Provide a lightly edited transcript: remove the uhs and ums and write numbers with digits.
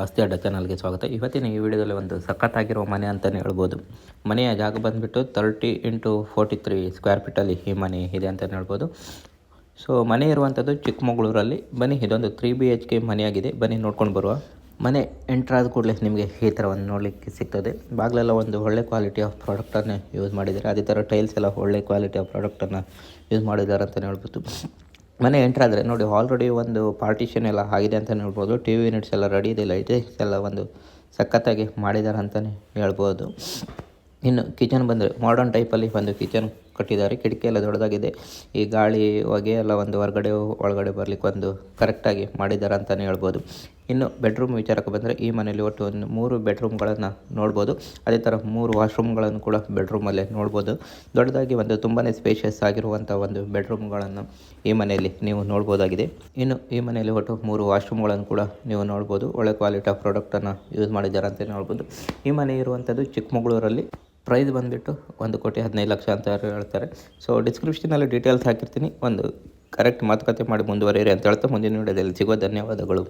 ವಾಸ್ತು ಅಡ್ಡ ಚಾನಲ್ಗೆ ಸ್ವಾಗತ. ಇವತ್ತಿನ ಈ ವಿಡಿಯೋದಲ್ಲಿ ಒಂದು ಸಖತ್ತಾಗಿರೋ ಮನೆ ಅಂತಲೇ ಹೇಳ್ಬೋದು. ಮನೆಯ ಜಾಗ ಬಂದುಬಿಟ್ಟು 30x43 ಸ್ಕ್ವೇರ್ ಫೀಟಲ್ಲಿ ಈ ಮನೆ ಇದೆ ಅಂತಲೇ ಹೇಳ್ಬೋದು. ಸೊ ಮನೆ ಇರುವಂಥದ್ದು ಚಿಕ್ಕಮಗಳೂರಲ್ಲಿ. ಬನ್ನಿ, ಇದೊಂದು 3 BHK ಮನೆಯಾಗಿದೆ. ಬನ್ನಿ ನೋಡ್ಕೊಂಡು ಬರುವ. ಮನೆ ಎಂಟ್ರಾದ ಕೂಡಲೇ ನಿಮಗೆ ಈ ಥರ ಒಂದು ನೋಡಲಿಕ್ಕೆ ಸಿಗ್ತದೆ. ಬಾಗಿಲೆಲ್ಲ ಒಂದು ಒಳ್ಳೆ ಕ್ವಾಲಿಟಿ ಆಫ್ ಪ್ರಾಡಕ್ಟನ್ನು ಯೂಸ್ ಮಾಡಿದ್ದಾರೆ. ಅದೇ ಥರ ಟೈಲ್ಸ್ ಎಲ್ಲ ಒಳ್ಳೆ ಕ್ವಾಲಿಟಿ ಆಫ್ ಪ್ರಾಡಕ್ಟನ್ನು ಯೂಸ್ ಮಾಡಿದ್ದಾರೆ ಅಂತಲೇ ಹೇಳ್ಬೋದು. ಮನೆ ಎಂಟ್ರಾದರೆ ನೋಡಿ, ಆಲ್ರೆಡಿ ಒಂದು ಪಾರ್ಟಿಷನ್ ಎಲ್ಲ ಆಗಿದೆ ಅಂತಲೇ ಹೇಳ್ಬೋದು. TV ಯೂನಿಟ್ಸ್ ಎಲ್ಲ ರೆಡಿ ಇದೆ. ಲೈಟಿಂಗ್ಸ್ ಎಲ್ಲ ಒಂದು ಸಖತ್ತಾಗಿ ಮಾಡಿದ್ದಾರೆ ಅಂತಲೇ ಹೇಳ್ಬೋದು. ಇನ್ನು ಕಿಚನ್ ಬಂದರೆ ಮಾಡರ್ನ್ ಟೈಪಲ್ಲಿ ಒಂದು ಕಿಚನ್ ಕಟ್ಟಿದ್ದಾರೆ. ಕಿಟಕಿ ಎಲ್ಲ ದೊಡ್ಡದಾಗಿದೆ. ಈ ಗಾಳಿ ಹೊಗೆ ಎಲ್ಲ ಒಂದು ಹೊರಗಡೆ ಒಳಗಡೆ ಬರಲಿಕ್ಕೆ ಒಂದು ಕರೆಕ್ಟಾಗಿ ಮಾಡಿದ್ದಾರೆ ಅಂತಲೇ ಹೇಳ್ಬೋದು. ಇನ್ನು ಬೆಡ್ರೂಮ್ ವಿಚಾರಕ್ಕೆ ಬಂದರೆ ಈ ಮನೆಯಲ್ಲಿ ಒಟ್ಟು ಒಂದು 3 ಬೆಡ್ರೂಮ್ಗಳನ್ನು ನೋಡ್ಬೋದು. ಅದೇ ಥರ 3 ವಾಶ್ರೂಮ್ಗಳನ್ನು ಕೂಡ ಬೆಡ್ರೂಮಲ್ಲೇ ನೋಡ್ಬೋದು. ದೊಡ್ಡದಾಗಿ ಒಂದು ತುಂಬಾ ಸ್ಪೇಷಿಯಸ್ ಆಗಿರುವಂಥ ಒಂದು ಬೆಡ್ರೂಮ್ಗಳನ್ನು ಈ ಮನೆಯಲ್ಲಿ ನೀವು ನೋಡ್ಬೋದಾಗಿದೆ. ಇನ್ನು ಈ ಮನೆಯಲ್ಲಿ ಒಟ್ಟು 3 ವಾಶ್ರೂಮ್ಗಳನ್ನು ಕೂಡ ನೀವು ನೋಡ್ಬೋದು. ಒಳ್ಳೆ ಕ್ವಾಲಿಟಿ ಆಫ್ ಪ್ರಾಡಕ್ಟನ್ನು ಯೂಸ್ ಮಾಡಿದ್ದಾರೆ ಅಂತಲೇ ನೋಡ್ಬೋದು. ಈ ಮನೆ ಇರುವಂಥದ್ದು ಚಿಕ್ಕಮಗಳೂರಲ್ಲಿ. ಪ್ರೈಸ್ ಬಂದುಬಿಟ್ಟು 1,15,00,000 ಅಂತ ಹೇಳ್ತಾರೆ. ಸೊ ಡಿಸ್ಕ್ರಿಪ್ಷನಲ್ಲಿ ಡೀಟೇಲ್ಸ್ ಹಾಕಿರ್ತೀನಿ. ಒಂದು ಕರೆಕ್ಟ್ ಮಾತುಕತೆ ಮಾಡಿ ಮುಂದುವರಿಯಿರಿ ಅಂತ ಹೇಳ್ತಾ ಮುಂದಿನ ವಿಡಿಯೋದಲ್ಲಿ ಸಿಗೋ. ಧನ್ಯವಾದಗಳು.